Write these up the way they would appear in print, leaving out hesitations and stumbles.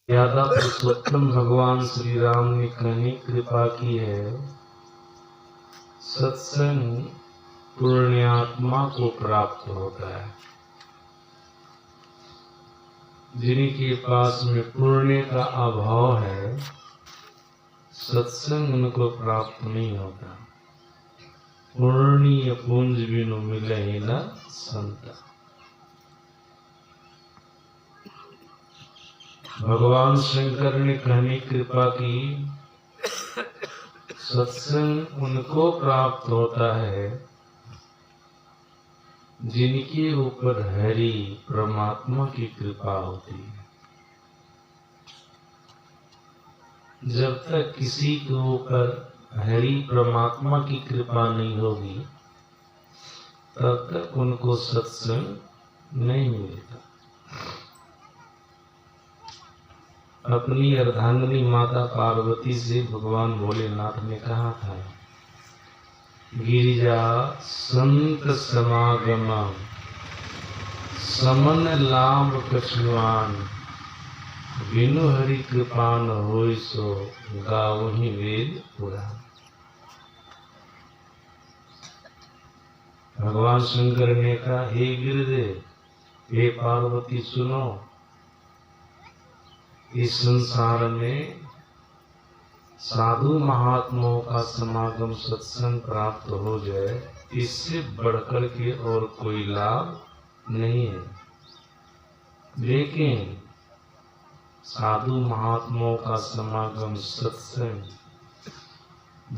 मर्यादा पुरुषोत्तम भगवान श्री राम ने कहनी कृपा की है, सत्संग पुण्यात्मा को प्राप्त होता है। जिनके पास में पुण्य का अभाव है, सत्संग उनको प्राप्त नहीं होता। पुण्य पुंज बिनु मिले न संत। भगवान शंकर ने कहनी कृपा की, सत्संग उनको प्राप्त होता है जिनके ऊपर हरि परमात्मा की कृपा होती है। जब तक किसी के ऊपर हरि परमात्मा की कृपा नहीं होगी, तब तक उनको सत्संग नहीं मिलेगा। अपनी अर्धांगिनी माता पार्वती से भगवान भोलेनाथ ने कहा था, गिरिजा संत समागम समन लाभ कछुआन, बिनु हरि कृपान होय सो गावहि वेद पुराण। भगवान शंकर ने कहा, हे गिरिदेव, हे पार्वती सुनो, इस संसार में साधु महात्माओं का समागम सत्संग प्राप्त हो जाए, इससे बढ़कर के और कोई लाभ नहीं है। लेकिन साधु महात्माओं का समागम सत्संग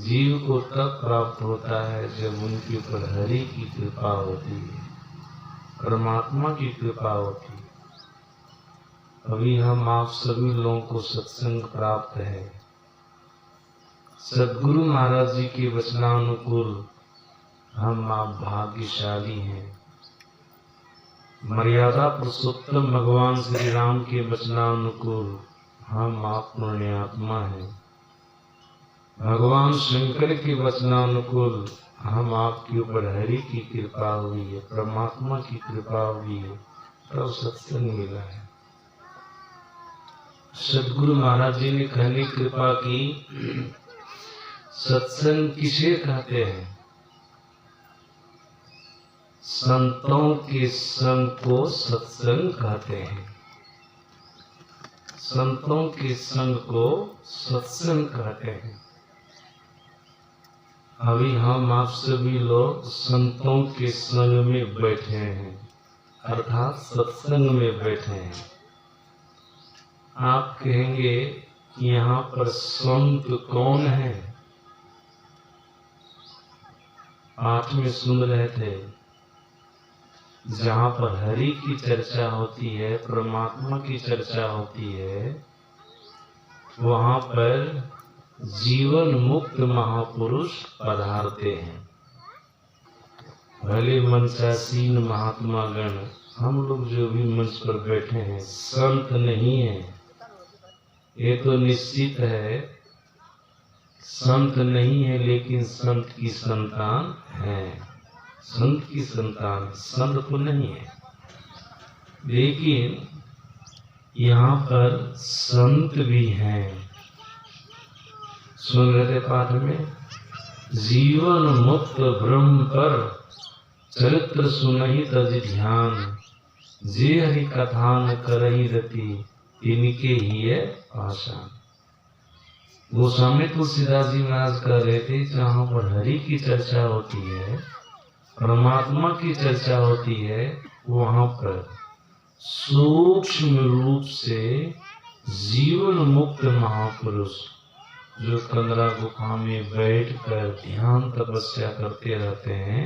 जीव को तब प्राप्त होता है जब उनके ऊपर हरि की कृपा होती है, परमात्मा की कृपा होती है। अभी हम आप सभी लोगों को सत्संग प्राप्त है। सद्गुरु महाराज जी के वचनानुकूल हम आप भाग्यशाली हैं। मर्यादा पुरुषोत्तम भगवान श्री राम के वचनानुकूल हम आप पुण्यात्मा हैं। भगवान शंकर के वचनानुकूल हम आपके ऊपर हरि की कृपा हुई है, परमात्मा की कृपा हुई है, तब सत्संग मिला है। सद्गुरु महाराज जी ने कहने कृपा की, सत्संग किसे कहते हैं? संतों के संग को सत्संग कहते हैं। संतों के संग को सत्संग कहते हैं। अभी हम आप सभी लोग संतों के संग में बैठे हैं, अर्थात सत्संग में बैठे हैं। आप कहेंगे यहाँ पर संत कौन है? पाठ में सुन रहे थे, जहाँ पर हरि की चर्चा होती है, परमात्मा की चर्चा होती है, वहाँ पर जीवन मुक्त महापुरुष पधारते हैं। भले मंचासीन महात्मा गण, हम लोग जो भी मंच पर बैठे हैं, संत नहीं है, ये तो निश्चित है। संत नहीं है, लेकिन संत की संतान है। संत की संतान, संत तो नहीं है, लेकिन यहाँ पर संत भी हैं। सुन रहे थे पाठ में, जीवन मुक्त ब्रह्म पर चरित्र सुनहि तज ध्यान, जे हरि कथान करहि रति, इनके ही है आसान। गोस्वामी तुलसीदास जी महाराज कह रहे थे, जहाँ पर हरि की चर्चा होती है, परमात्मा की चर्चा होती है, वहाँ पर सूक्ष्म रूप से जीवन मुक्त महापुरुष जो कंदरा गुफा में बैठकर ध्यान तपस्या करते रहते हैं,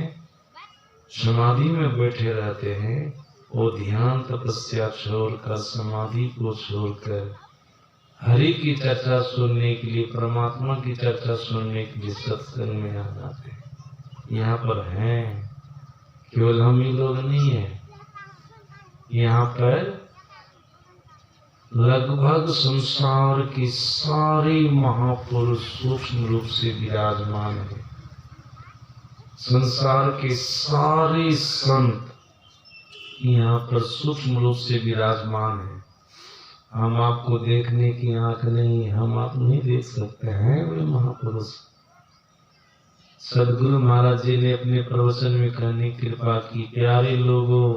समाधि में बैठे रहते हैं, वो ध्यान तपस्या छोड़कर, समाधि को छोड़कर हरि की चर्चा सुनने के लिए, परमात्मा की चर्चा सुनने के लिए सत्संग में आ जाते हैं। यहाँ पर हैं, केवल हम ही लोग नहीं हैं। यहाँ पर लगभग संसार के सारे महापुरुष सूक्ष्म रूप से विराजमान है। संसार के सारे संत यहाँ पर सूक्ष्म रूप से विराजमान है। हम आपको देखने की आंख नहीं, हम आप नहीं देख सकते हैं वे महापुरुष। सदगुरु महाराज जी ने अपने प्रवचन में कहने की कृपा की, प्यारे लोगों,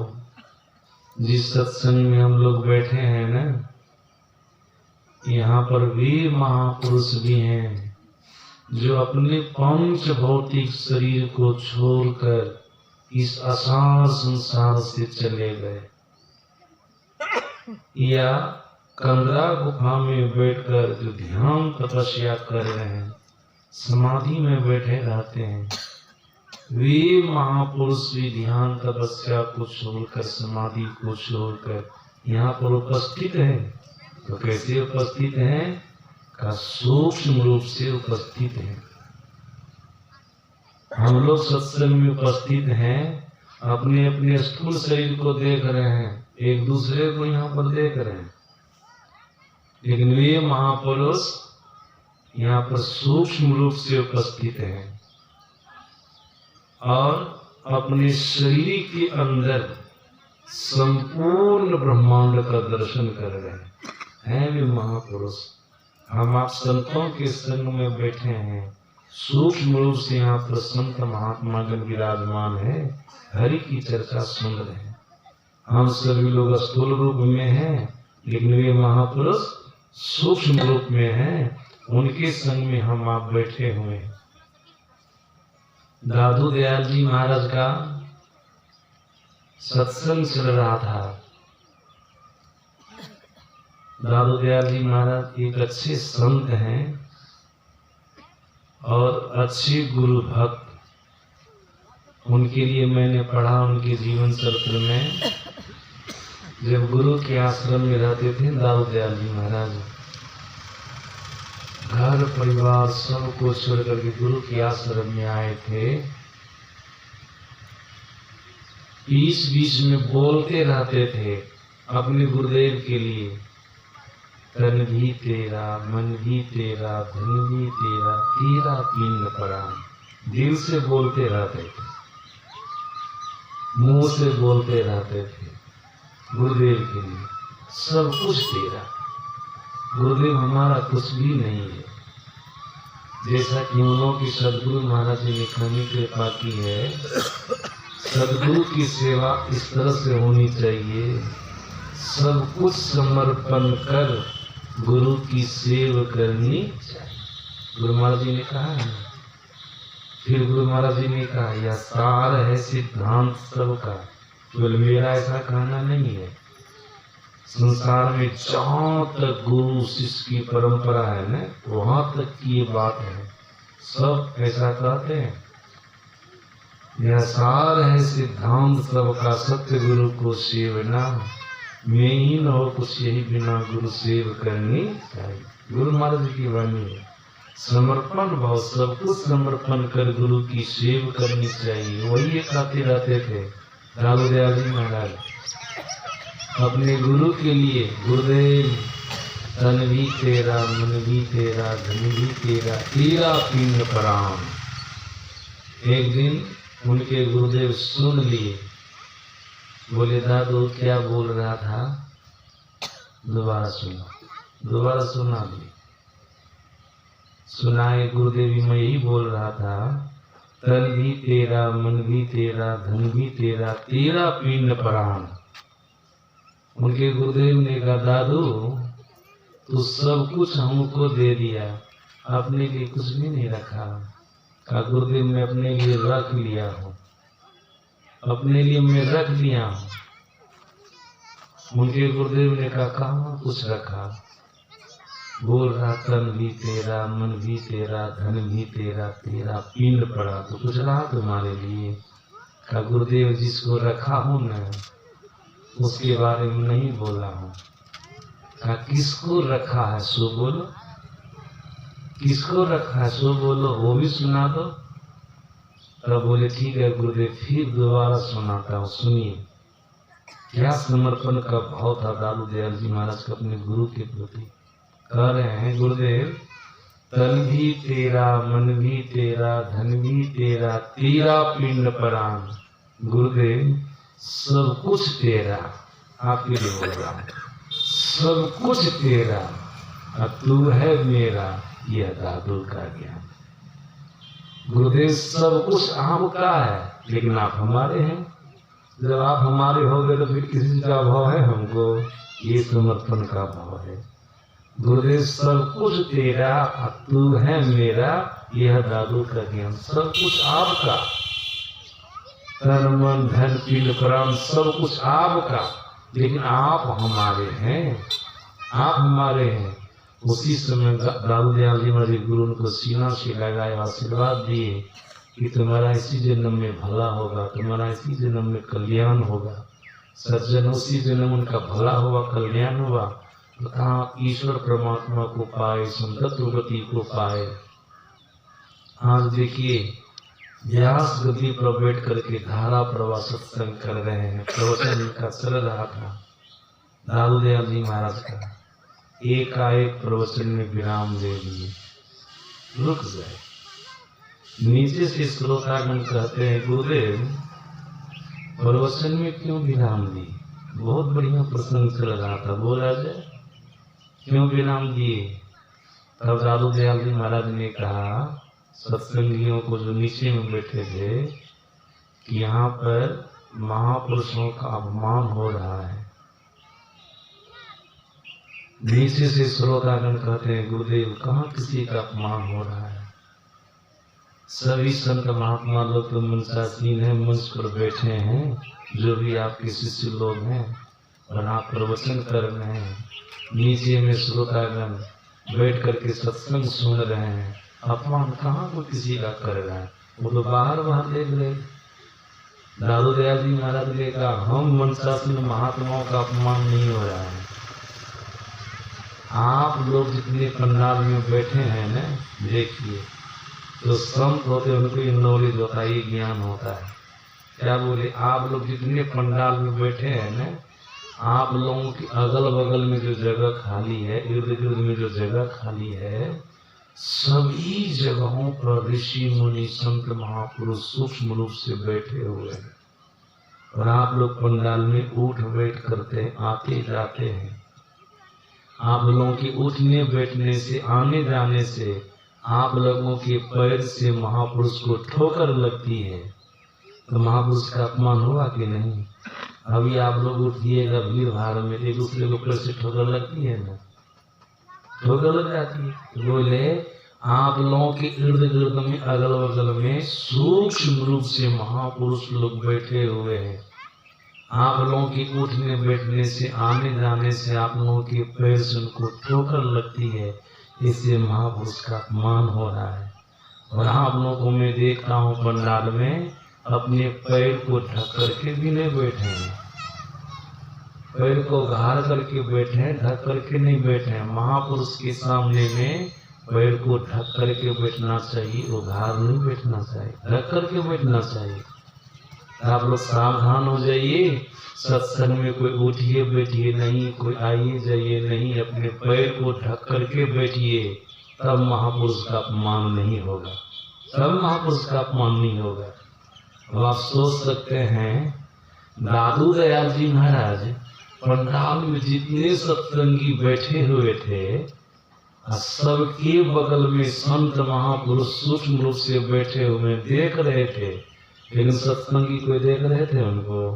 जिस सत्संग में हम लोग बैठे हैं ना, यहाँ पर वीर महापुरुष भी हैं जो अपने पंच भौतिक शरीर को छोड़कर इस असार संसार से चले गए, या कंदरा गुफा में बैठकर जो ध्यान तपस्या कर रहे हैं, समाधि में बैठे रहते हैं, वे महापुरुष भी ध्यान तपस्या को छोड़कर, समाधि को छोड़कर यहाँ पर उपस्थित है। तो कैसे उपस्थित हैं? का सूक्ष्म रूप से उपस्थित है। हम लोग सत्संग में उपस्थित हैं, अपने अपने स्थूल शरीर को देख रहे हैं, एक दूसरे को यहाँ पर देख रहे हैं, लेकिन वे महापुरुष यहाँ पर सूक्ष्म रूप से उपस्थित हैं और अपने शरीर के अंदर संपूर्ण ब्रह्मांड का दर्शन कर रहे हैं वे महापुरुष। हम आप संतों के संग में बैठे हैं, सूक्ष्म रूप से यहाँ पर संत महात्मा जन विराजमान है, हरि की चर्चा सुन रहे हैं। हम सभी लोग स्थूल रूप में हैं, लेकिन वे महापुरुष सूक्ष्म रूप में हैं, उनके संग में हम आप बैठे हुए हैं। दादू दयाल जी महाराज का सत्संग चल रहा था। दादू दयाल जी महाराज एक अच्छे संत हैं और अच्छे गुरु भक्त। उनके लिए मैंने पढ़ा उनके जीवन चरित्र में, जब गुरु के आश्रम में रहते थे दादू दयाल जी महाराज, घर परिवार सबको छोड़कर के गुरु के आश्रम में आए थे। बीच बीच में बोलते रहते थे अपने गुरुदेव के लिए, तन भी तेरा, मन भी तेरा, धन भी तेरा, तेरा पिंड प्राण। दिल से बोलते रहते थे, मुंह से बोलते रहते थे गुरुदेव के लिए, सब कुछ तेरा। गुरुदेव हमारा कुछ भी नहीं है। जैसा कि उन्हों की सदगुरु महाराज जी ने कहने कृपा की है, सदगुरु की सेवा इस तरह से होनी चाहिए, सब कुछ समर्पण कर गुरु की सेवा करनी चाहिए। गुरु महाराज जी ने कहा है। फिर गुरु महाराज जी ने कहा, यह सार है सिद्धांत सबका, केवल मेरा ऐसा कहना नहीं है। संसार में जहाँ तक गुरु शिष्य की परंपरा है ना, वहां तक की ये बात है, सब ऐसा कहते हैं। यह सार है सिद्धांत सबका, सत्य गुरु को सेवना, मैं ही न हो कुछ यही बिना गुरु सेव करनी चाहिए। गुरु महाराज की वाणी है, समर्पण भाव, सब कुछ समर्पण कर गुरु की सेव करनी चाहिए। वही ये कहते रहते थे दादू दयाल जी महाराज अपने गुरु के लिए, गुरुदेव तन भी तेरा, मन भी तेरा, धन भी तेरा, तेरा पिंड प्राण। एक दिन उनके गुरुदेव सुन लिए, बोले दादू क्या बोल रहा था? दोबारा सुना, दोबारा सुना दिए। सुनाए गुरुदेव, मैं यही बोल रहा था, तन भी तेरा, मन भी तेरा, धन भी तेरा, तेरा पिंड प्राण। उनके गुरुदेव ने कहा, दादू तू सब कुछ हमको दे दिया, अपने लिए कुछ भी नहीं रखा। कहा गुरुदेव मैं अपने लिए रख लिया हूँ, अपने लिए मैं रख लिया हूँ। उनके गुरुदेव ने कहा कहाँ कुछ रखा? बोल रहा तन भी तेरा, मन भी तेरा, धन भी तेरा, तेरा पिंड पड़ा, तो कुछ रहा तुम्हारे लिए? कहा गुरुदेव जिसको रखा हूँ न उसके बारे में नहीं बोला हूँ। कहा किसको रखा है सो बोलो, किसको रखा है सो बोलो, वो भी सुना दो। तब बोले ठीक है गुरुदेव, फिर दोबारा सुनाता हूँ, सुनिए। क्या समर्पण का भाव था दादू दयाल जी महाराज का अपने गुरु के प्रति। कह रहे हैं गुरुदेव तन भी तेरा, मन भी तेरा, धन भी तेरा, तेरा पिंड प्राण। गुरुदेव सब कुछ तेरा, आपके लिए बोल रहा हूँ, सब कुछ तेरा और तू है मेरा, यह दादू का ज्ञान। गुरुदेव सब कुछ आपका है लेकिन आप हमारे हैं। जब आप हमारे हो गए तो फिर किसी का भाव है हमको, ये समर्पण का भाव है। गुरुदेव सब कुछ तेरा और तू है मेरा, यह दादू का ज्ञान। सब कुछ आपका, तन मन धन पील प्राण सब कुछ आपका, लेकिन आप हमारे हैं, आप हमारे हैं। उसी समय दादू दयाल जी महाराज गुरु उनको सीना से लगाए, आशीर्वाद दिए कि तुम्हारा इसी जन्म में भला होगा, तुम्हारा इसी जन्म में कल्याण होगा। सज्जन उसी जन्म उनका भला हुआ, कल्याण हुआ, तथा ईश्वर परमात्मा को पाए, संतत्व गति को पाए। आज देखिए व्यास गति पर बैठ करके धारा प्रवाह सत्संग कर रहे हैं। प्रवचन का चल रहा था दादू दयाल जी महाराज का, एकाएक प्रवचन में विराम दे दिए, रुक गए। नीचे से श्रोतागण कहते हैं गुरुदेव प्रवचन में क्यों विराम दी? बहुत बढ़िया प्रसंग चल रहा था, बोला जाए क्यों विराम दिए? तब दादू दयाल जी महाराज ने कहा सत्संगियों को जो नीचे में बैठे थे कि यहाँ पर महापुरुषों का अपमान हो रहा है। नीचे से श्रोतागण कहते हैं गुरुदेव कहाँ किसी का अपमान हो रहा है? सभी संत महात्मा लोग तो मंचासीन है, मंच पर बैठे हैं, जो भी आपके शिष्य लोग हैं, और आप प्रवचन कर रहे हैं। नीचे में श्रोतागण बैठ करके सत्संग सुन रहे हैं, अपमान कहाँ को किसी का कर रहा है? वो तो बाहर बाहर देख रहे। दादू दयाल जी महाराज ने कहा हम मंचासीन महात्माओं का अपमान नहीं हो रहा है। आप लोग जितने पंडाल में बैठे हैं ना, देखिए तो संत होते उनको ये नॉलेज होता है, ये ज्ञान होता है। क्या बोले? आप लोग जितने पंडाल में बैठे हैं ना, आप लोगों की अगल बगल में जो जगह खाली है, इर्द गिर्द में जो जगह खाली है, सभी जगहों पर ऋषि मुनि संत महापुरुष सूक्ष्म रूप से बैठे हुए हैं। और आप लोग पंडाल में उठ बैठ करते हैं, आते जाते हैं। आप लोगों के उठने बैठने से, आने जाने से, आप लोगों के पैर से महापुरुष को ठोकर लगती है, तो महापुरुष का अपमान हुआ कि नहीं? अभी आप लोग उठिएगा भीड़ भाड़ में, एक दूसरे को पैर से ठोकर लगती है ना, ठोकर लग जाती है। बोले आप लोगों के इर्द गिर्द में अगल बगल में सूक्ष्म रूप से महापुरुष लोग बैठे हुए हैं। आप लोगों की उठने बैठने से, आने जाने से आप लोगों के पैर से उनको ठोकर लगती है, इससे महापुरुष का अपमान हो रहा है। और आप लोगों को मैं देखता हूँ पंडाल में अपने पैर को ढक करके भी नहीं बैठे हैं, पैर को घाड़ करके बैठे हैं, ढक करके नहीं बैठे हैं। महापुरुष के सामने में पैर को ढक करके बैठना चाहिए, वो घाड़ नहीं बैठना चाहिए, ढक करके बैठना चाहिए। आप लोग सावधान हो जाइए, सत्संग में कोई उठिए बैठिए नहीं, कोई आइए जाइए नहीं, अपने पैर को ढक करके बैठिए, तब महापुरुष का अपमान नहीं होगा, तब महापुरुष का अपमान नहीं होगा। अब आप सोच सकते हैं दादू दयाल जी महाराज पंडाल में जितने सत्संगी बैठे हुए थे, सबके बगल में संत महापुरुष सूक्ष्म रूप से बैठे हुए देख रहे थे, लेकिन सत्संगी कोई देख रहे थे? उनको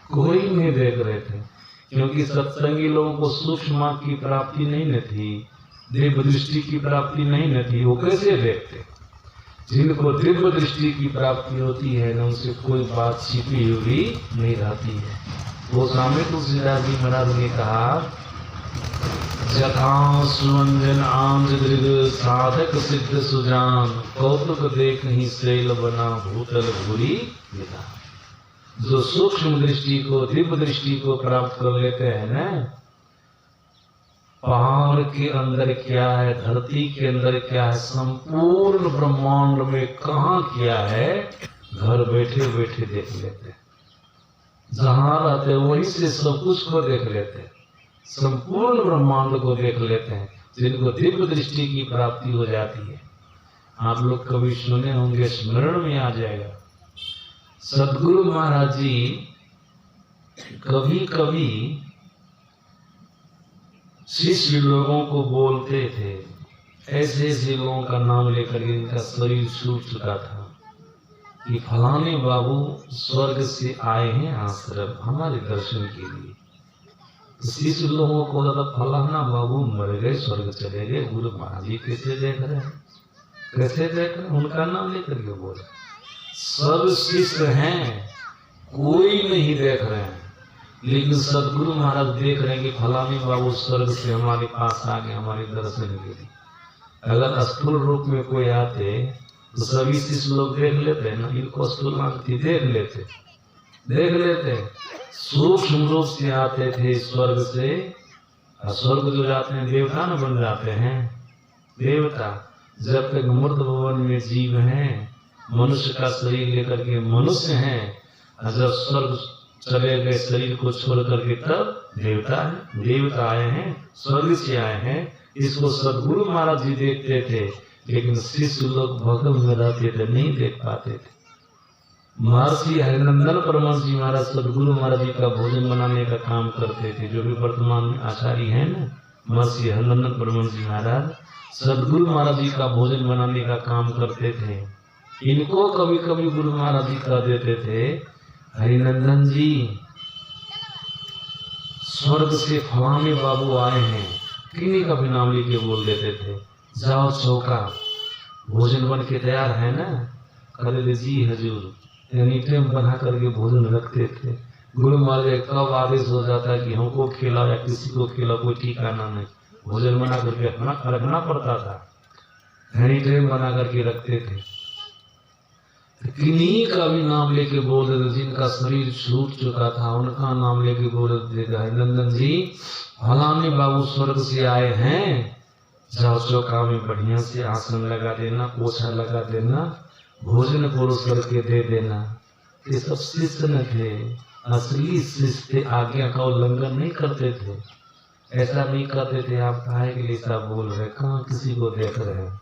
कोई नहीं देख रहे थे, क्योंकि सत्संगी लोगों को सूक्ष्म की प्राप्ति नहीं न थी, दिव्य दृष्टि की प्राप्ति नहीं न थी। वो कैसे देखते? जिनको दिव्य दृष्टि की प्राप्ति होती है न, उनसे कोई बात छिपी हुई नहीं रहती है। वो स्वामी तुलसीदास जी महाराज ने कहा जथा सुरंजन आंज दृग साधक सिद्ध सुजान, कौतुक देख ही शैल बना भूतल भूरी विदा। जो सूक्ष्म दृष्टि को, दिव्य दृष्टि को प्राप्त कर लेते हैं ना, पहाड़ के अंदर क्या है, धरती के अंदर क्या है, संपूर्ण ब्रह्मांड में कहाँ क्या है, घर बैठे बैठे देख लेते हैं। जहाँ रहते वहीं से सब कुछ को देख लेते हैं, संपूर्ण ब्रह्मांड को देख लेते हैं, जिनको दिव्य दृष्टि की प्राप्ति हो जाती है। आप लोग कभी सुने होंगे, स्मरण में आ जाएगा, सदगुरु महाराज जी कभी कभी शिष्य लोगों को बोलते थे, ऐसे ऐसे लोगों का नाम लेकर इनका शरीर छूट चुका था कि फलाने बाबू स्वर्ग से आए हैं आश्रम हमारे दर्शन के लिए। तो शिष्य लोगों को ज्यादा फलाना बाबू मर गए, स्वर्ग चले गए, गुरु महाराज जी कैसे देख रहे हैं, कैसे देख रहे हैं, उनका नाम लेकर के बोले। सब शिष्य हैं, कोई नहीं देख रहे हैं, लेकिन सदगुरु महाराज देख रहे हैं कि फलाने बाबू स्वर्ग से हमारे पास आ गए हमारे दर्शन के लिए। अगर स्थूल रूप में कोई आते तो सभी शिष्य लोग देख लेते ना, इनको स्थूल देख लेते। सूक्ष्म रूप से आते थे स्वर्ग से, स्वर्ग जो जाते हैं देवता न बन जाते हैं। देवता जब तक मूर्त भवन में जीव हैं, मनुष्य का शरीर लेकर के मनुष्य हैं, जब स्वर्ग चले गए शरीर को छोड़ करके तब देवता है। देवता आए हैं, स्वर्ग से आए हैं, इसको सदगुरु महाराज जी देखते थे, लेकिन शिष्य लोग भगव में रहते थे, नहीं देख पाते थे। महर्षि हरिनंदन परमहंस जी महाराज सदगुरु महाराज जी का भोजन बनाने का काम करते थे, जो भी वर्तमान में आचार्य है ना, महर्षि हरिनंदन परमहंस जी महाराज सदगुरु महाराज जी का भोजन बनाने का काम करते थे। इनको कभी कभी गुरु महाराज जी कह देते थे, हरिनंदन जी स्वर्ग से फलाने बाबू आए हैं, किन्हीं का भी नाम लेके बोल देते थे, जाओ चौका भोजन बन के तैयार है ना। करे जी हजूर, एनी टाइम बना करके भोजन रखते थे। गुरु महाराज कब आदेश हो जाता कि हमको खिलाओ या किसी को खिलाओ, कोई ठिकाना नहीं, भोजन बना करके रखना पड़ता था, एनी टाइम बना करके रखते थे। किन्हीं का भी नाम लेके बोल देते, जिनका शरीर छूट चुका था उनका नाम लेके बोल देते, हरिनंदन जी फलाने बाबू स्वर्ग से आए हैं, जाओ चौका में बढ़िया से आसन लगा देना, पोछा लगा देना, भोजन परोस करके दे देना। ये सब शिष्य न थे, असली शिष्य थे, आज्ञा का उल्लंघन नहीं करते थे। ऐसा नहीं करते थे आप काहे के लिए ऐसा बोल रहे, कहाँ किसी को देख रहे हैं।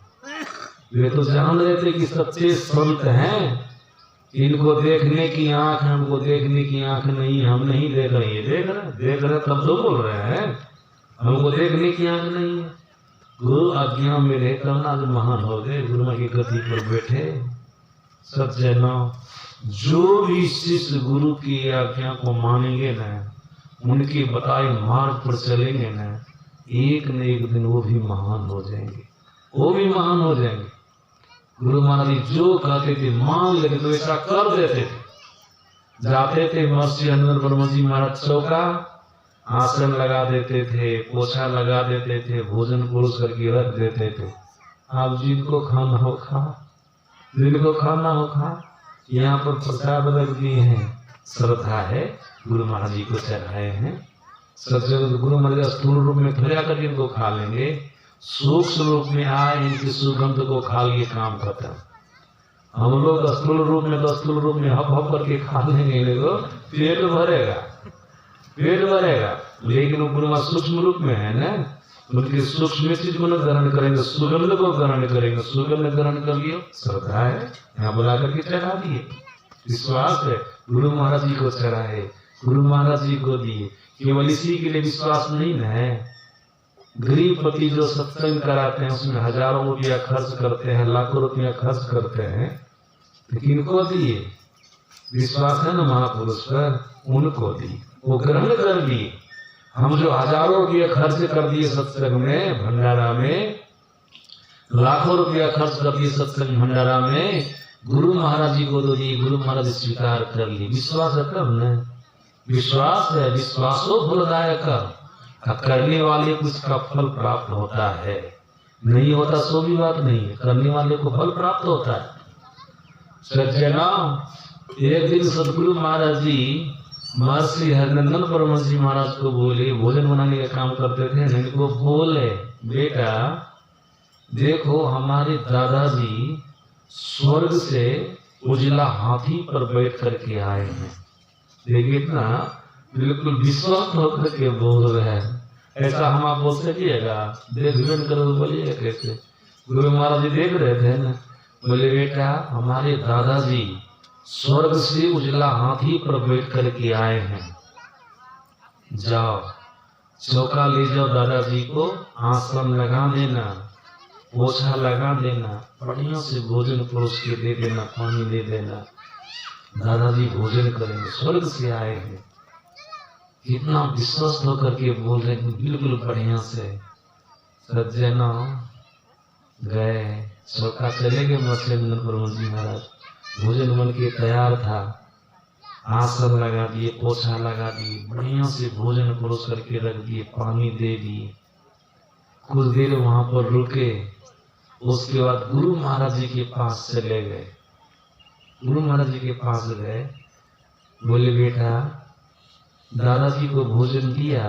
वे तो जान रहे थे कि सच्चे संत हैं, इनको देखने की आंख है, हमको देखने की आंख नहीं, हम नहीं देख रहे। ये देख रहे तब तो बोल रहे हैं, हमको देखने की आंख नहीं है। गुरु आज्ञा में रहकर ना जो महान हो गए, गुरु की गति पर बैठे। सज्जनों, जो भी शिष्य गुरु की आज्ञा को मानेंगे ना, उनके बताए मार्ग पर चलेंगे ना, एक न एक दिन वो भी महान हो जाएंगे, वो भी महान हो जाएंगे। गुरु महाराज जी जो कहते थे मान लेते तो ऐसा कर देते थे। जाते थे महर्षि हरिनंदन परमहंस जी महाराज चौका आसन लगा देते थे, पोछा लगा देते थे, भोजन परोस करके रख देते थे। आप जिनको खाना हो खा, जिनको खाना हो खा। यहाँ पर प्रसाद रख दिए हैं, श्रद्धा है, गुरु महाराज जी को चढ़ाए हैं। सज्जन गुरु महाराज स्थूल रूप में थोड़ा कर इनको खा लेंगे, सूक्ष्म रूप में आए इनकी सुगंध को खा लिए काम खत्म। हम लोग स्थूल रूप में तो स्थूल रूप में हप हप करके खा लेंगे, लोग पेट भरेगा, लेकिन वो गुरु सूक्ष्म रूप में है ना, उनकी सूक्ष्म चीज को न ग्रहण करेंगे, सुगंध को ग्रहण करेंगे। सुगंध ग्रहण कर लियो, श्रद्धा है, यहाँ बुला करके चढ़ा दिए, विश्वास है, गुरु महाराज जी को चढ़ाए, गुरु महाराज जी को दिए। केवल इसी के लिए विश्वास नहीं न है। गरीबपति जो सत्संग कराते हैं उसमें हजारों रुपया खर्च करते हैं, लाखों रुपया खर्च करते हैं, लेकिन इनको दिए, विश्वास है ना महापुरुष पर, उनको दी, वो ग्रहण कर लिए। हम जो हजारों रुपया खर्च कर दिए सत्संग में, भंडारा में, लाखों रुपया खर्च कर दिए सत्संग भंडारा में, गुरु महाराज जी को तो दिए, गुरु महाराज स्वीकार कर लिए। विश्वास है तब न, विश्वास है, विश्वासो फलदायक। करने वाले को इसका फल प्राप्त होता है, नहीं होता सो भी बात नहीं है, करने वाले को फल प्राप्त होता है। सज्जनों, एक दिन सदगुरु महाराज जी महर्षि हरिनंदन परमहंस जी महाराज को बोले, भोजन बनाने का काम करते थे, इनको बोले, बेटा देखो हमारे दादाजी स्वर्ग से उजला हाथी पर बैठ करके आए हैं। देखिए इतना बिल्कुल विश्वास होकर के बोल रहे हैं, ऐसा हम आप बोल सकिएगा? देख करो बोलिए कैसे। गुरु महाराज जी देख रहे थे ना, बोले बेटा हमारे दादाजी स्वर्ग से उजला हाथी पर बैठ करके आए हैं, जाओ चौका ले जाओ दादाजी को, आसन लगा देना, पोछा लगा देना, बढ़िया से भोजन परोस के दे देना, पानी दे देना, दादाजी भोजन करेंगे, स्वर्ग से आए हैं। कितना विश्वस्त होकर के बोल रहे हैं, बिल्कुल बढ़िया से। सज्जनों गए, चौका चले गए मत्स्येंद्र प्रभु जी महाराज, भोजन बन के तैयार था, आसन लगा दिए, पोछा लगा दिए, बढ़िया से भोजन परोस करके रख दिए, पानी दे दिए। कुछ देर वहां पर रुके, उसके बाद गुरु महाराज जी के पास चले गए। गुरु महाराज जी के पास गए, बोले बेटा दादाजी को भोजन दिया?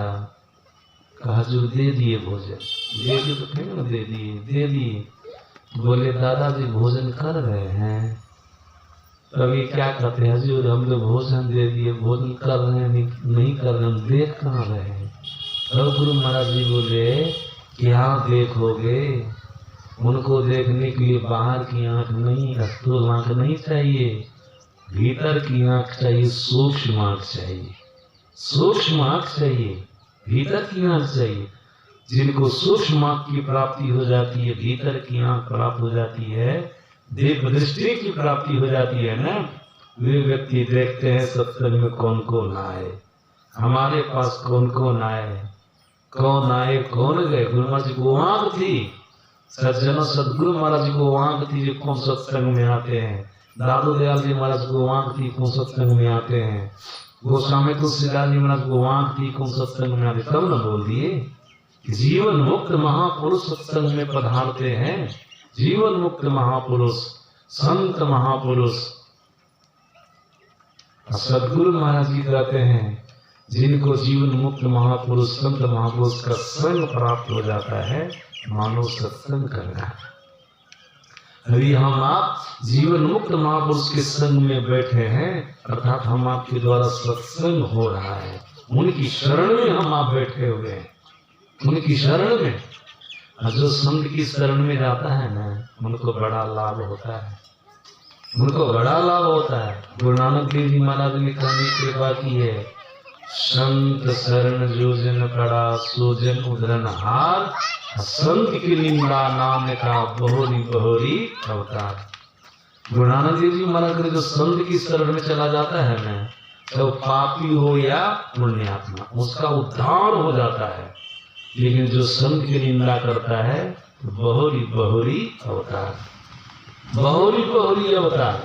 कहा जो दे दिए भोजन। दे दिए तो क्यों दे दिए? दे दिए। बोले दादाजी भोजन कर रहे हैं? तभी क्या कहते हैं हजूर हम तो भोजन दे दिए, भोजन कर रहे हैं नहीं कर रहे, हम देख कहाँ रहे हैं। तब गुरु महाराज जी बोले क्या देखोगे, उनको देखने के लिए बाहर की आंख नहीं, स्थूल आंख नहीं चाहिए, भीतर की आंख चाहिए, सूक्ष्म आंख चाहिए, सूक्ष्म आंख चाहिए, भीतर की आंख चाहिए। जिनको सूक्ष्म आंख की प्राप्ति हो जाती है, भीतर की आंख प्राप्त हो जाती है, दिव्य दृष्टि की प्राप्ति हो जाती है ना, वे व्यक्ति देखते हैं सत्संग में कौन कौन आए, हमारे पास कौन कौन आए, कौन आए कौन गए। गुरु महाराज जी को आंख थी, सज्जनों सदगुरु महाराज जी को आंख थी जो कौन सत्संग में आते हैं। दादू दयाल जी महाराज को आंख थी कौन सत्संग में आते हैं। गोस्वामी तुलसीदास जी महाराज को आंख थी कौन सत्संग में आते, तब न बोल दिए कि जीवन मुक्त महापुरुष सत्संग में पधारते हैं। जीवन मुक्त महापुरुष, संत महापुरुष। सदगुरु महाराज जी कहते हैं जिनको जीवन मुक्त महापुरुष संत महापुरुष का संग प्राप्त हो जाता है, मानो सत्संग करना। अभी हम आप जीवन मुक्त महापुरुष के संग में बैठे हैं, अर्थात हम आपके द्वारा सत्संग हो रहा है, उनकी शरण में हम आप बैठे हुए हैं, उनकी शरण में। जो संत की शरण में जाता है ना, उनको बड़ा लाभ होता है, उनको बड़ा लाभ होता है। गुरु नानक देव जी महाराज ने कहने कृपा की है, संत शरण जो जन पड़ा सो जन उधरन हार, संत की निंदा नाम का बहोरी बहोरी अवतार। गुरु नानक देव जी महाराज ने जो संत की शरण में चला जाता है ना, तो पापी हो या पुण्यात्मा, उसका उद्धार हो जाता है। लेकिन जो संत की निंदा करता है, बहोरी बहोरी अवतार, बहोरी बहोरी अवतार,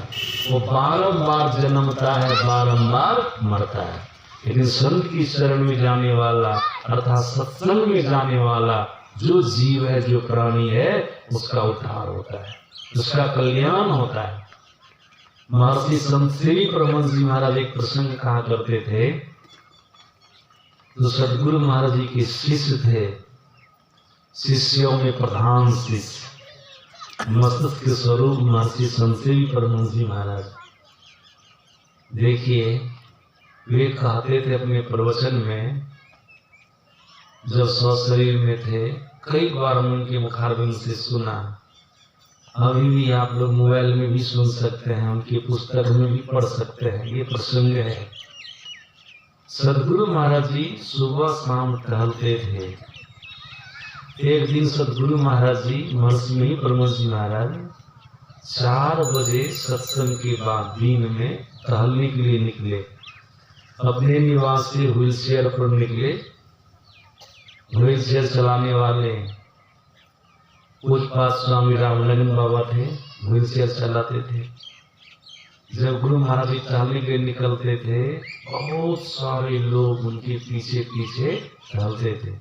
वो बारंबार जन्मता है, बारंबार मरता है। लेकिन संत की शरण में जाने वाला, अर्थात सत्संग में जाने वाला जो जीव है, जो प्राणी है, उसका उद्धार होता है, उसका कल्याण होता है। महर्षि संत श्री परमहंस जी महाराज एक प्रसंग कहा करते थे। जो सदगुरु महाराज जी के शिष्य थे, शिष्यों में प्रधान शिष्य मस्तक के स्वरूप महर्षि संत श्री परमहंस जी महाराज। देखिए वे कहते थे अपने प्रवचन में, जब शरीर में थे, कई बार उनके मुखारबिंद से सुना, अभी भी आप लोग मोबाइल में भी सुन सकते हैं, उनकी पुस्तक में भी पढ़ सकते हैं, ये प्रसंग है। सदगुरु महाराज जी सुबह शाम टहलते थे। एक दिन सदगुरु महाराज जी महर्षि परमहंस जी महाराज 4 बजे सत्संग के बाद दिन में टहलने के लिए निकले। अपने निवास से व्हील चेयर पर निकले। व्हील चेयर चलाने वाले पूजपाठ स्वामी रामलगन बाबा थे, व्हील चेयर चलाते थे। जब गुरु महाराज जी टहलने के लिए निकलते थे, बहुत सारे लोग उनके पीछे पीछे टहलते थे।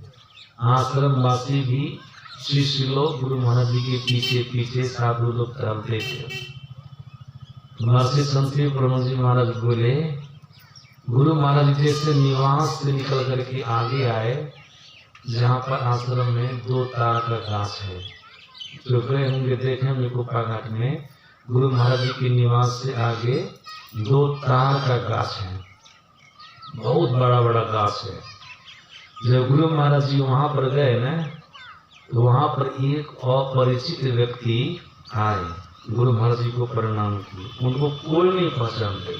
आश्रम वासी भी शिष्य लोग गुरु महाराज जी के पीछे पीछे साधु लोग टहलते थे। महर्षि संत परमहंस जी महाराज बोले, गुरु महाराज जी से निवास से निकल करके आगे आए, जहाँ पर आश्रम में 2 तार का गाछ है। जो गए होंगे देखे होंगे कुपा घाट में, गुरु महाराज जी के निवास से आगे 2 तार का गाछ है, बहुत बड़ा बड़ा गाछ है। जब गुरु महाराज जी वहां पर गए ना, तो वहां पर एक अपरिचित व्यक्ति आए, गुरु महाराज जी को प्रणाम किए। उनको कोई नहीं पहचानते,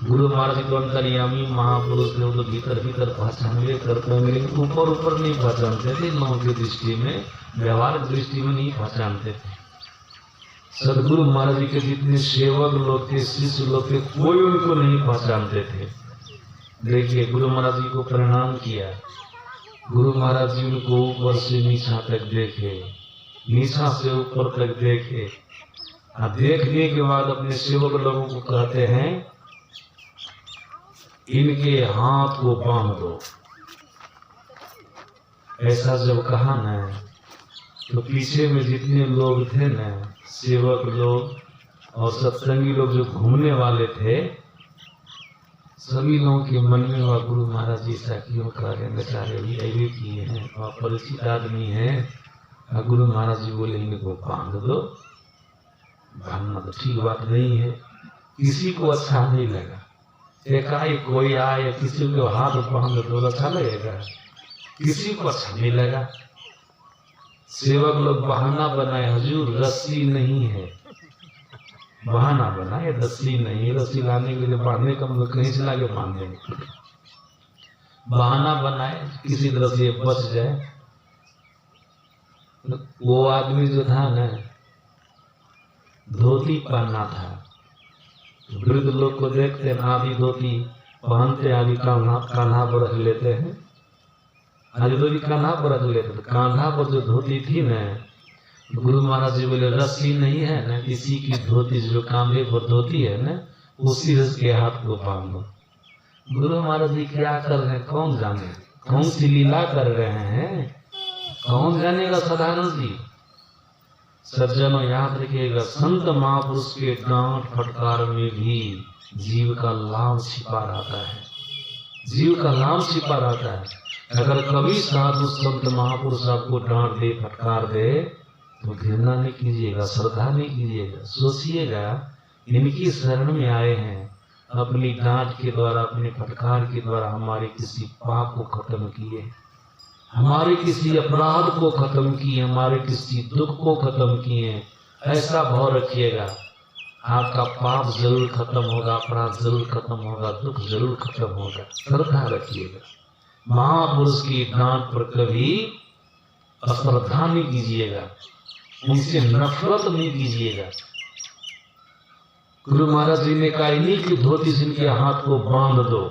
गुरु महाराज जी तो अंतर्यामी महापुरुष थे, वो तो भीतर भीतर पहचानवे करते हैं, लेकिन ऊपर ऊपर नहीं पहचानते थे, लोगों की दृष्टि में, व्यवहारिक दृष्टि में नहीं पहचानते थे। सदगुरु महाराज जी के जितने सेवक लोग थे, शिष्य लोग थे, कोई उनको नहीं पहचानते थे। देखिए गुरु महाराज जी को प्रणाम किया, गुरु महाराज जी उनको ऊपर से नीचा तक देखे, नीचा से ऊपर तक देखे, देखने के बाद अपने सेवक लोगों को कहते हैं इनके हाथ को बांध दो। ऐसा जब कहा ना, तो पीछे में जितने लोग थे ना, सेवक लोग और सत्संगी लोग जो घूमने वाले थे, सभी लोगों के मन में हुआ गुरु महाराज जी ऐसा क्यों कर रहे हैं, बेचारे भी ऐसे किए हैं और परिचित आदमी हैं। गुरु महाराज जी बोले इनको बांध दो। बांधना तो ठीक बात नहीं है, किसी को अच्छा नहीं लगा। एकाएक कोई आए किसी को हाथ बांध दो, अच्छा लगेगा? किसी को अच्छा नहीं लगा। सेवक लोग बहाना बनाए, हुजूर रस्सी नहीं है, बहाना बनाए रस्सी नहीं, रस्सी लाने के लिए बांधने का मतलब कहीं से लाके बांधेंगे, बहाना बनाए किसी तरह से बच जाए। वो आदमी जो था ना, धोती पहना था। वृद्ध लोग को देखते हैं आधी धोती पहनते, आधी कान्हा पर रख लेते हैं, आधी धोती कान्हा पर रख लेते। कान्हा पर जो धोती थी ना, गुरु महाराज जी बोले रस्सी नहीं है ना, इसी की धोती जो कांधे पर धोती है ना, उसी के हाथ को बांध दो। गुरु महाराज जी क्या कर रहे हैं कौन जाने, कौन सी लीला कर रहे हैं, कौन जानेगा सदानंद जी। सज्जनों याद रखिएगा, संत महापुरुष के डांट फटकार में भी जीव का लाभ छिपा रहता है, जीव का लाभ छिपा रहता है। अगर कभी साधु संत महापुरुष आपको डांट दे फटकार दे तो घृणा नहीं कीजिएगा, श्रद्धा नहीं कीजिएगा, सोचिएगा इनकी शरण में आए हैं, अपनी डांट के द्वारा अपने फटकार के द्वारा हमारे किसी पाप को खत्म किए, हमारे किसी अपराध को खत्म किए, हमारे किसी दुख को खत्म किए। ऐसा भाव रखिएगा, आपका पाप जरूर खत्म होगा, अपराध जरूर खत्म होगा, दुख जरूर खत्म होगा। श्रद्धा रखिएगा, महापुरुष की डांट पर कभी अश्रद्धा नहीं कीजिएगा, उनसे नफरत नहीं कीजिएगा। गुरु महाराज जी ने कहा इन्हीं की धोती से इनके हाथ को बांध दो।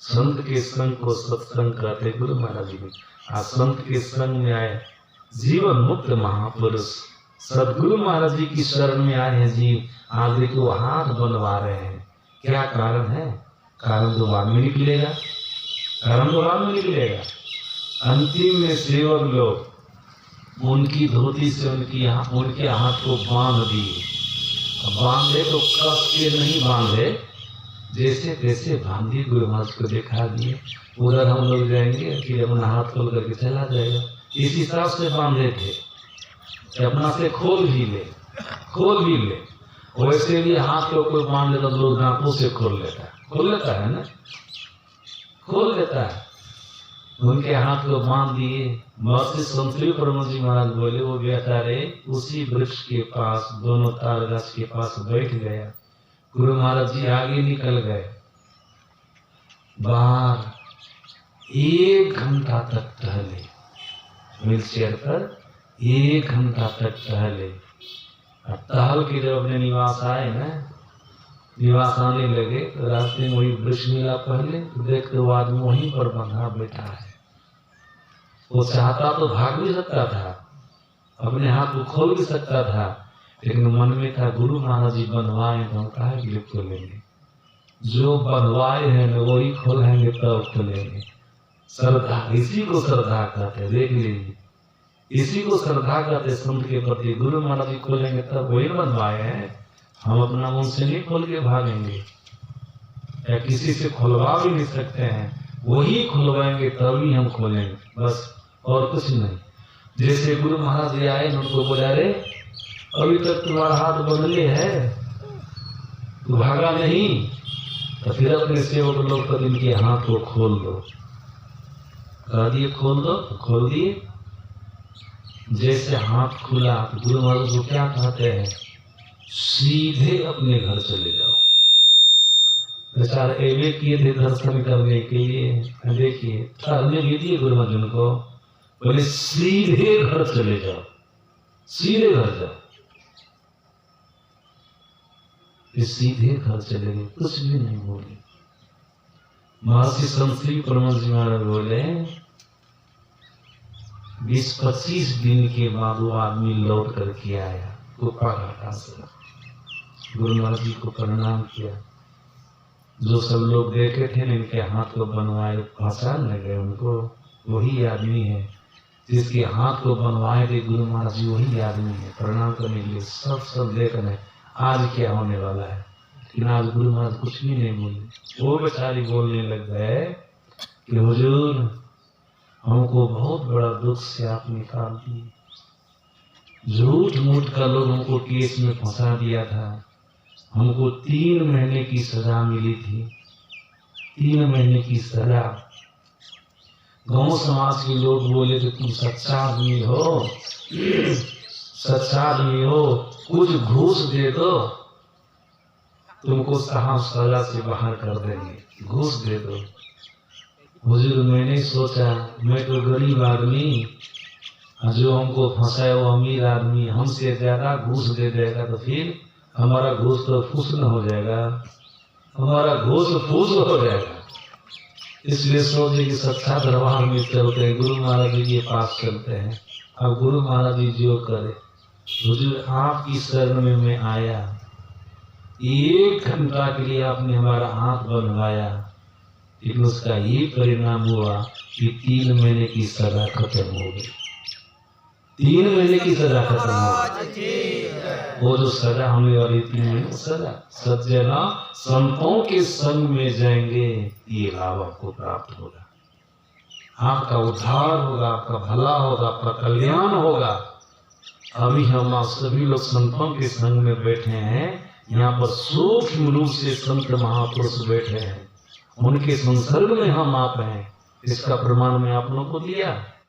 संत के संग को सत्संग कहते गुरु महाराज जी ने। आज संत के संग में आए जीवन मुक्त महापुरुष सदगुरु महाराज जी की शरण में आए हैं जीव, आज देखो हाथ बनवा रहे हैं। क्या कारण है? कारण तो बाद में निकलेगा, कारण तो बाद में निकलेगा। अंतिम में सेवक लोग उनकी धोती से उनके हाथ को बांध दिए। बांधे तो कस के नहीं बांधे, जैसे तैसे बांधिए, गुरु महाराज को दिखा दिए। उधर हम लोग जाएंगे फिर अपना हाथ खोल करके चला जाएगा। इस हिसाब से बांधे थे, अपना से खोल भी ले। वैसे भी हाथ को कोई बांध लेता तो लोग दांतों से खोल लेता है ना, खोल लेता है। उनके हाथ को बांध दिए। महर्षि संतरी परम जी महाराज बोले वो बेचारे उसी वृक्ष के पास, दोनों तार गाछ के पास बैठ गया। गुरु महाराज जी आगे निकल गए, बाहर 1 घंटा तक टहले, व्हील चेयर पर 1 घंटा तक टहले। अब टहल के जब अपने निवास आए ना, निवास आने लगे तो रास्ते में वही वृक्ष मिला। पहले तो देखते वो आदमी वहीं पर बंधा बैठा है। वो चाहता तो भाग भी सकता था, अपने हाथ को खोल भी सकता था, लेकिन मन में था गुरु महाराज जी बनवाए तो हम काहे के लिए खोलेंगे, जो बनवाए हैं ना वही खोलेंगे तब खोलेंगे। श्रद्धा, इसी को श्रद्धा कहते, देख लीजिए, इसी को श्रद्धा कहते संत के प्रति। गुरु महाराज जी खोलेंगे तब वही बनवाए हैं, हम अपना मन से नहीं खोल के भागेंगे या किसी से खुलवा भी नहीं सकते हैं, वही खुलवाएंगे तभी हम खोलेंगे, बस और कुछ नहीं। जैसे गुरु महाराज जी आए उनको बोला रे अभी तक तुम्हारा हाथ बदले है, तू भागा नहीं, तो फिर अपने सेवक लोग कर इनके हाथ को खोल दो। कह दिए खोल दो, तो खोल दिए। जैसे हाथ खुला तो गुरु महाराज को क्या कहते हैं, सीधे अपने घर चले जाओ। बेचारे एवे किए थे दर्शन करने के लिए। देखिए ठहरने दीजिए गुरु अर्जुन को, बोले सीधे घर चले जाओ, सीधे घर जाओ। ये सीधे घर चले गए, कुछ भी नहीं बोले। महर्षि संश्री परमहंस जी महाराज बोले 20-25 दिन के बाद वो आदमी लौट करके आया गुफा घाटा से। गुरु महाराज जी को प्रणाम किया। जो सब लोग देखे थे इनके हाथ को बनवाए, पहचान लगे उनको, वही आदमी है जिसके हाथ को बनवाए थे गुरु महाराज जी, वही आदमी है। प्रणाम करने के लिए सब देख रहे आज क्या होने वाला है। लेकिन आज गुरु महाराज कुछ भी नहीं बोले। वो बेचारी बोलने लग गए कि हुजूर हमको बहुत बड़ा दुख से आप निकाल दिए। झूठ मूठ का लोग हमको केस में फंसा दिया था। हमको 3 महीने की सजा मिली थी, 3 महीने की सजा। गांव समाज के लोग बोले कि तुम सच्चा आदमी हो, सच्चा आदमी हो, कुछ घूस दे दो, तुमको साहब सजा से बाहर कर देंगे, घूस दे दो। हुजूर मैंने सोचा मैं तो गरीब आदमी, जो हमको फंसाए वो अमीर आदमी, हमसे ज्यादा घूस दे देगा तो फिर हमारा घूस तो फूस न हो जाएगा, हमारा घूस फूस हो जाएगा। इसलिए सोचे कि सच्चा दरबार में चलते हैं, गुरु महाराज जी के पास चलते हैं। अब गुरु महाराज जी जो करे। हुजूर आपकी शरण में मैं आया, 1 घंटा के लिए आपने हमारा हाथ बनवाया, लेकिन उसका ये परिणाम हुआ कि 3 महीने की सजा खत्म हो गई। 3 महीने की सजा खत्म हो गई। वो जो सजा होने वाली 3 महीने सजा, सज्जना संतों के संग में जाएंगे, ये लाभ आपको प्राप्त होगा, आपका उद्धार होगा, आपका भला होगा, आपका कल्याण होगा। अभी हम आप सभी लोग संतों के संग में बैठे हैं, यहाँ पर सूक्ष्म रूप से संत महापुरुष बैठे हैं, उनके संसर्ग में हम आप हैं। इसका प्रमाण मैं आप लोगों को दिया।